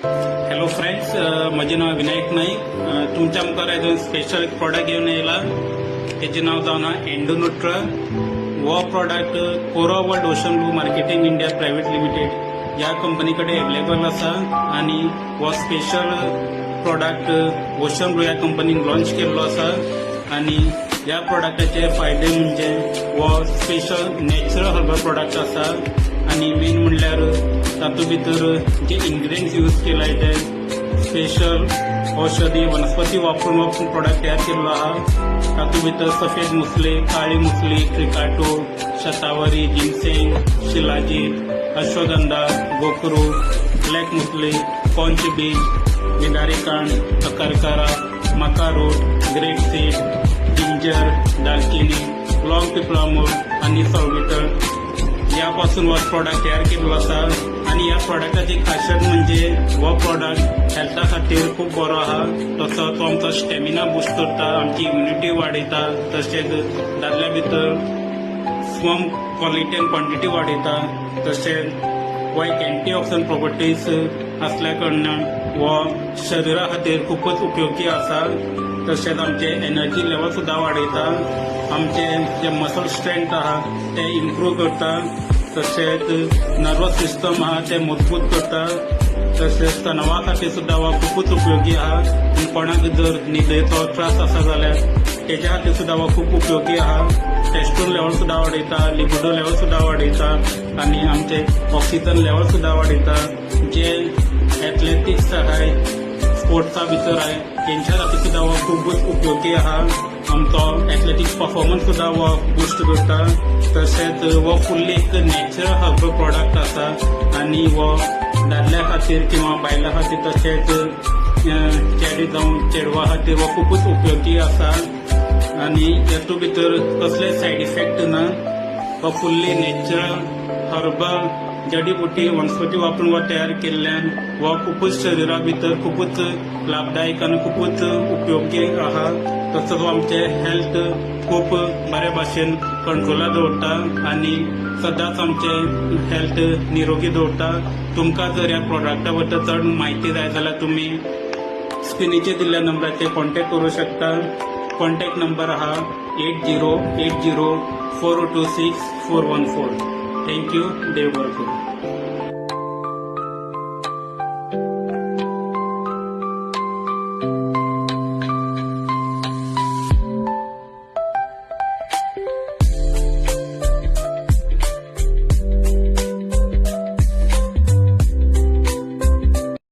Hello friends, म्हजें नाव विनायक नाईक. तुमच्या मुखार आयज स्पेशल एक प्रॉडक्ट घेवन येयला. तेजें नाव जावन एंडोनुट्रा. वो प्रॉडक्ट कोरा world ocean blue marketing India private limited या कंपनी कडेन अवेलेबल आसा आनी वो स्पेशल प्रॉडक्ट ओशन ब्लू या कंपनीन लॉन्च केल्लो आसा. आनी ह्या प्रॉडक्टाचे फायदे म्हणजे वो स्पेशल नॅचरल हर्बल प्रॉडक्ट आसा आनी मेन म्हणल्यार तातूंत भितर जे इन्ग्रेडियंट्स यूज केलाय ते स्पेशल औषधी वनस्पती वापरून प्रॉडक्ट तयार केल्लो आहा. तातूंत भितर सफेद मुसली, काळी मुसली, ट्रिकाटो, शतावरी, जिनसेंग, शिलाजीत, अश्वगंधा, गोखरू, ब्लॅक मुसली, कॉंच बीज, विदारीकांड, अकरकारा, मका रूट, ग्रेप सीड, जिंजर, दालचिनी, लॉंग पिपळामूळ आणि सॉल्विटर यापासून वो प्रॉडक्ट तयार केल्लो आसा. आणि या प्रॉडक्टाची खासियत म्हणजे वो प्रॉडक्ट हेल्था खातीर खूब बरो आहा. तसो तो आमचो स्टॅमिना बूस्ट करता, आमची इम्युनिटी वाडयता, तशेंच दादल्या भितर स्पर्म क्वॉलिटी आनी क्वॉन्टिटी वाडयता. तशेंच वो एक अँटीऑक्सिडंट प्रॉपर्टीज असल्या कारणान वो शरिरा खातीर खूपच उपयोगी आसा. तशेंच आमचे एनर्जी लेवल सुद्धा वाडयता, आमचे जे मसल स्ट्रेंथ आहा ते इम्प्रूव करता. तशेंच नर्वस सिस्टम आहा ते मजबूत करता. तशेंच तणावा खातीर सुद्धा वो खूपच उपयोगी आहा. आनी कोणाक जर न्हिदेचो त्रास आसा जाल्यार तेज्या खातीर सुद्धा वो खूप उपयोगी आहा. टेस्टोन लेवल सुद्धा वाडयता, लिबिडो लेवल सुद्धा वाडयता आनी आमचे ऑक्सिजन लेवल सुद्धा वाडयता. जे एथलेटिक्स आहाय, स्पोर्ट्सा भितर आहे तेंच्या खातीर सुद्धा वो खूपच उपयोगी आहा. आमचो एथलेटिक्स परफॉर्मन्स सुद्धा वो बूस्ट करता. तशेंच वो फुल्ली एक नॅचरल हर्बल प्रॉडक्ट आसा आनी वो दादल्या खातीर किंवा बायलां खातीर तशेंच चेडे जावं चेडवा खातीर वो खूपच उपयोगी आसा. आनी हेतू भितर कसले सायड इफेक्ट ना. वो फुल्ली नॅचरल हर्बल जडीबुटी वनस्पती वापरून वो तयार केल्ल्यान वो खूपच शरिरा भितर खूपच लाभदायक आनी खूपच उपयोगी आहा. तसोच आमचे हेल्थ खूप बऱ्या भाशेन कंट्रोलार दवरता आनी सदांच आमचे हेल्थ निरोगी दवरता. तुमकां जर ह्या प्रॉडक्टा बद्दल चड म्हायती जाय जाल्यार तुमी स्क्रिनीचेर दिल्ल्या नंबराचेर कॉन्टॅक्ट करूं शकता. कॉन्टॅक्ट नंबर आहा 8080426414. थँक्यू. देव बरें करूं.